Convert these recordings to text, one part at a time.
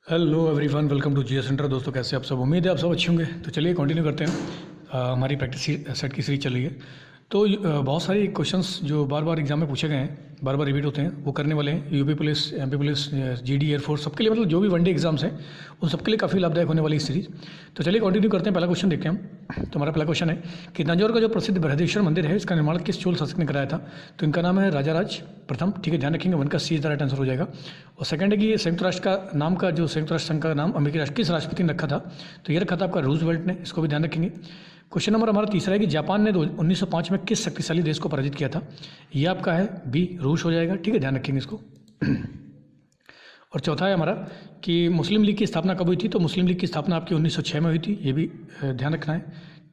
Hello everyone, welcome to GS centre. दोस्तों कैसे आप सब? उम्मीद है आप सब अच्छे होंगे। तो चलिए कंटिन्यू करते हैं। हमारी प्रैक्टिस सेट की सीरीज चल रही है। तो बहुत सारे क्वेश्चंस जो बार बार एग्जाम में पूछे गए हैं, बार बार रिपीट होते हैं, वो करने वाले हैं। UP police, MP police, GD, air force, सबके लिए, मतलब जो भी वनडे एग्जाम्स हैं उन सबके लिए काफ़ी लाभदायक होने वाली इस सीरीज। तो चलिए कंटिन्यू करते हैं। पहला क्वेश्चन देखते हैं हम। तो हमारा पहला क्वेश्चन है कि तंजौर का जो प्रसिद्ध बृहदेश्वर मंदिर है, इसका निर्माण किस चोल शासक ने कराया था? तो इनका नाम है राजा राज प्रथम। ठीक है, ध्यान रखेंगे। वन का सी इज द राइट आंसर हो जाएगा। और सेकंड है कि संयुक्त राष्ट्र का नाम का जो संयुक्त राष्ट्र संघ का नाम अमेरिकी राष्ट्र किस राष्ट्रपति ने रखा था? तो ये रखा था आपका रूजवेल्ट ने। इसको भी ध्यान रखेंगे। क्वेश्चन नंबर हमारा तीसरा है कि जापान ने 1905 में किस शक्तिशाली देश को पराजित किया था? ये आपका है बी, रूस हो जाएगा। ठीक है, ध्यान रखेंगे इसको। और चौथा है हमारा कि मुस्लिम लीग की स्थापना कब हुई थी? तो मुस्लिम लीग की स्थापना आपकी 1906 में हुई थी। ये भी ध्यान रखना है।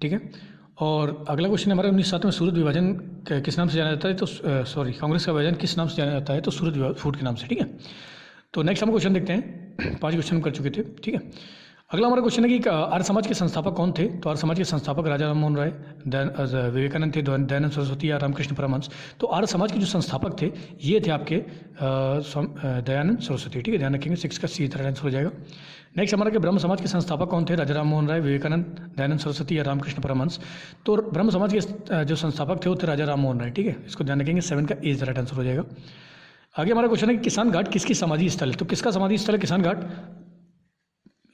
ठीक है। और अगला क्वेश्चन हमारा 1907 में सूरत विभाजन किस नाम से जाना जाता है? तो कांग्रेस का विभाजन किस नाम से जाना जाता है? तो सूरत फूट के नाम से। ठीक है। तो नेक्स्ट हम क्वेश्चन देखते हैं। 5 क्वेश्चन हम कर चुके थे। ठीक है। अगला हमारा क्वेश्चन है कि आर्य समाज के संस्थापक कौन थे? तो आर्य समाज के संस्थापक राजा राममोहन राय, विवेकानंद थे, दयानंद सरस्वती या रामकृष्ण परमहंस। तो आर्य समाज के जो संस्थापक थे ये थे आपके दयानंद सरस्वती। ठीक है, ध्यान रखेंगे। 6 का सी आंसर हो जाएगा। नेक्स्ट हमारा कि ब्रह्म समाज के संस्थापक कौन थे? राजा राममोहन राय, विवेकानंद, दयानंद सरस्वती या रामकृष्ण परमहंस। तो ब्रह्म समाज के जो संस्थापक थे वो थे राजा राममोहन राय। ठीक है, इसको ध्यान रखेंगे। 7 का ए राइट आंसर हो जाएगा। आगे हमारा क्वेश्चन है कि किसान घाट किसकी समाधि स्थल है? तो किसका समाधि स्थल है किसान घाट?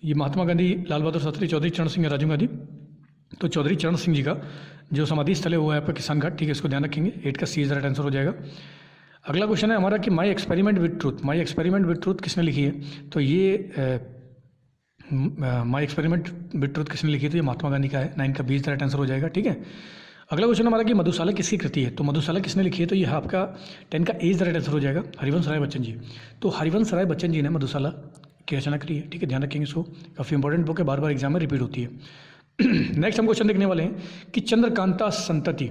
ये महात्मा गांधी, लाल बहादुर शास्त्री, चौधरी चरण सिंह या राजीव गांधी? तो चौधरी चरण सिंह जी का जो समाधि स्थल है वो है आपका किसान घाट। ठीक है, इसको ध्यान रखेंगे। 8 का सी राइट आंसर हो जाएगा। अगला क्वेश्चन है हमारा कि my experiment with truth, my experiment with truth किसने लिखी है? तो ये माई एक्सपेरिमेंट विद ट्रूथ किसने लिखी है? तो ये महात्मा गांधी का है। 9 का 20 राइट आंसर हो जाएगा। ठीक है। अगला क्वेश्चन हमारा कि मधुशाला किसकी कृति है? तो मधुशाला किसने लिखी है? तो ये आपका 10 का ए राइट आंसर हो जाएगा। हरिवंश राय बच्चन जी। तो हरिवंश राय बच्चन जी ने मधुशाला की रचना करी है। ठीक है, ध्यान रखेंगे इसको। काफ़ी इंपॉर्टेंट बुक है, बार बार एग्जाम में रिपीट होती है। नेक्स्ट हम क्वेश्चन देखने वाले हैं कि चंद्रकांता संतति।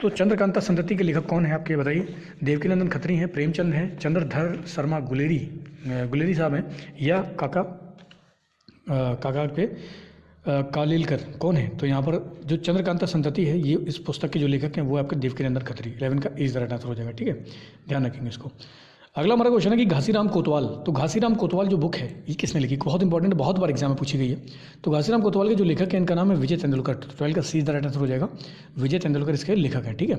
तो चंद्रकांता संतति के लेखक कौन है आपके बताइए? देवकीनंदन खत्री हैं, प्रेमचंद हैं, चंद्रधर शर्मा गुलेरी साहब हैं, या काका पे कालिलकर कौन है? तो यहाँ पर जो चंद्रकांता संतति है ये इस पुस्तक के जो लेखक हैं वो आपके देवकीनंदन खत्री। 11 का इस राइट आंसर हो जाएगा। ठीक है, ध्यान रखेंगे इसको। अगला हमारा क्वेश्चन है कि घासीराम कोतवाल। तो घासीराम कोतवाल जो बुक है ये किसने लिखी? बहुत इंपॉर्टेंट है, बहुत बार एग्जाम में पूछी गई है। तो घासीराम कोतवाल के जो लेखक है इनका नाम है विजय तेंदुलकर। 12 का सी राइट आंसर हो जाएगा। विजय तेंदुलकर इसके लेखक है। ठीक है।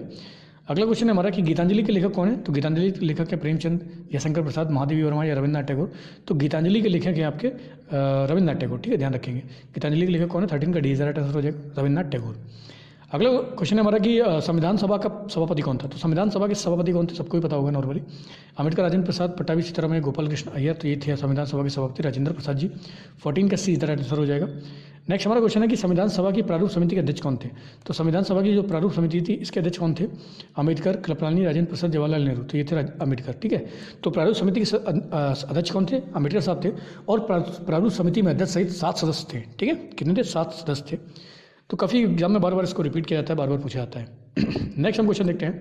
अगला क्वेश्चन है हमारा कि गीतांजलि के लेखक कौन है? तो गीतांजलि के लेखक है प्रेमचंद या शंकर प्रसाद, महादेवी वर्मा या रविन्द्रनाथ टैगोर? तो गीतांजलि के लेखक हैं आपके रविन्द्रनाथ टैगोर। ठीक है, ध्यान रखेंगे। गीतांजलि के लेखक कौन है? 13 का डी राइट आंसर हो जाएगा, रविन्द्रनाथ टैगोर। अगला क्वेश्चन है हमारा कि संविधान सभा का सभापति कौन था? तो संविधान सभा के सभापति कौन थे? सबको ही पता होगा नॉर्मली। अम्बेडकर, राजेंद्र प्रसाद, पट्टाभी सीतारामैया, गोपाल कृष्ण अय्यर। तो ये थे संविधान सभा के सभापति राजेंद्र प्रसाद जी। 14 का सी राइट आंसर हो जाएगा। नेक्स्ट हमारा क्वेश्चन है कि संविधान सभा की प्रारूप समिति के अध्यक्ष कौन थे? तो संविधान सभा की जो प्रारूप समिति थी इसके अध्यक्ष कौन थे? अम्बेडकर, कृपलानी, राजेंद्र प्रसाद, जवाहरलाल नेहरू। तो ये थे अम्बेडकर। ठीक है। तो प्रारूप समिति के अध्यक्ष कौन थे? अम्बेडकर साहब थे। और प्रारूप समिति में अध्यक्ष सहित 7 सदस्य थे। ठीक है, कितने थे? 7 सदस्य थे। तो काफ़ी एग्जाम में बार बार इसको रिपीट किया जाता है, बार बार पूछा जाता है। नेक्स्ट हम क्वेश्चन देखते हैं।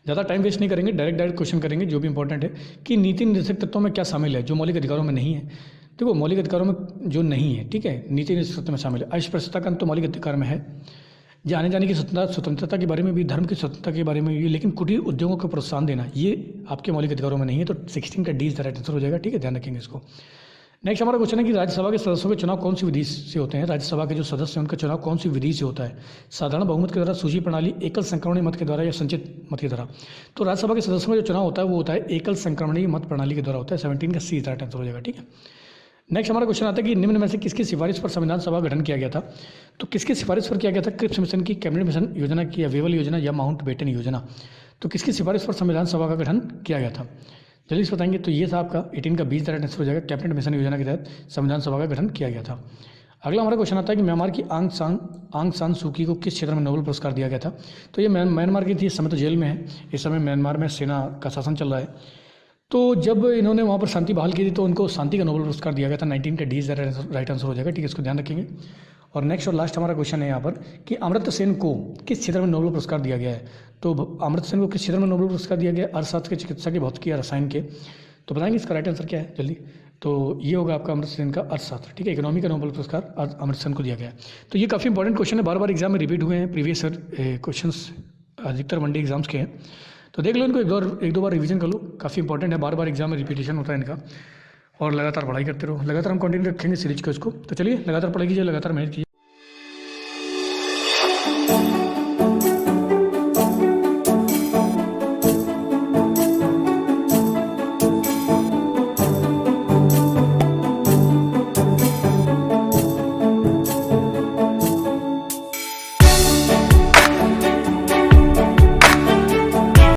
ज़्यादा टाइम वेस्ट नहीं करेंगे, डायरेक्ट क्वेश्चन करेंगे जो भी इंपॉर्टेंट है कि नीति निर्देशक तत्वों में क्या शामिल है जो मौलिक अधिकारों में नहीं है? देखो, मौलिक अधिकारों में जो नहीं है, ठीक है, नीति निर्देशक तत्व में शामिल है। अस्पृश्यता का अंत तो मौलिक अधिकार में है। आने जाने की स्वतंत्रता के बारे में भी, धर्म की स्वतंत्रता के बारे में भी, लेकिन कुटीर उद्योगों को प्रोत्साहन देना ये आपके मौलिक अधिकारों में नहीं है। तो 16 का डी राइट आंसर हो जाएगा। ठीक है, ध्यान रखेंगे इसको। नेक्स्ट हमारा क्वेश्चन है कि राज्यसभा के सदस्यों के चुनाव कौन सी विधि से होते हैं? राज्यसभा के जो सदस्य हैं उनका चुनाव कौन सी विधि से होता है? साधारण बहुमत के द्वारा, सूची प्रणाली, एकल संक्रमणीय मत के द्वारा या संचित मत के द्वारा? तो राज्यसभा के सदस्यों का जो चुनाव होता है वो होता है एकल संक्रमणीय मत प्रणाली के द्वारा होता है। 17 का सी राइट आंसर हो जाएगा। ठीक है। नेक्स्ट हमारा क्वेश्चन आता है कि निम्न में से किसकी सिफारिश पर संविधान सभा गठन किया गया था? तो किसकी सिफारिश पर किया गया था? क्रिप्स मिशन की, कैबिनेट मिशन योजना की, या वेवल योजना, या माउंट बेटन योजना? तो किसकी सिफारिश पर संविधान सभा का गठन किया गया था? जल्दी से बताएंगे। तो ये था आपका 18 का 20 राइट आंसर हो जाएगा। कैबिनेट मिशन योजना के तहत संविधान सभा का गठन किया गया था। अगला हमारा क्वेश्चन आता है कि म्यांमार की आंग सान सूकी को किस क्षेत्र में नोबेल पुरस्कार दिया गया था? तो ये म्यांमार की थी, इस समय तो जेल में है। इस समय म्यांमार में सेना का शासन चल रहा है। तो जब इन्होंने वहाँ पर शांति बहाल की थी तो उनको शांति का नोबेल पुरस्कार दिया गया था। 19 का डी राइट आंसर हो जाएगा। ठीक है, इसको ध्यान रखेंगे। और नेक्स्ट और लास्ट हमारा क्वेश्चन है यहाँ पर कि अमर्त्य सेन को किस क्षेत्र में नोबेल पुरस्कार दिया गया है? तो अमर्त्य सेन को किस क्षेत्र में नोबेल पुरस्कार दिया गया? अर्थशास्त्र के, चिकित्सा के, भौतिकी या रसायन के? तो बताएंगे इसका राइट आंसर क्या है जल्दी? तो ये होगा आपका अमर्त्य सेन का अर्थशास्त्र। ठीक है, इकोनॉमी का नोबेल पुरस्कार अमर्त्य सेन को दिया गया है। तो ये काफ़ी इंपॉर्टेंट क्वेश्चन है, बार बार एग्जाम में रिपीट हुए हैं। प्रीवियस क्वेश्चन अधिकतर वनडे एग्जाम्स के हैं। तो देख लो इनको, एक दो बार रिवीजन कर लो। काफ़ी इंपॉर्टेंट है, बार बार एग्जाम में रिपीटेशन होता है इनका। और लगातार पढ़ाई करते रहो। लगातार हम कंटिन्यू रखेंगे सीरीज को इसको। तो चलिए लगातार पढ़ाई कीजिए, लगातार मेहनत कीजिए।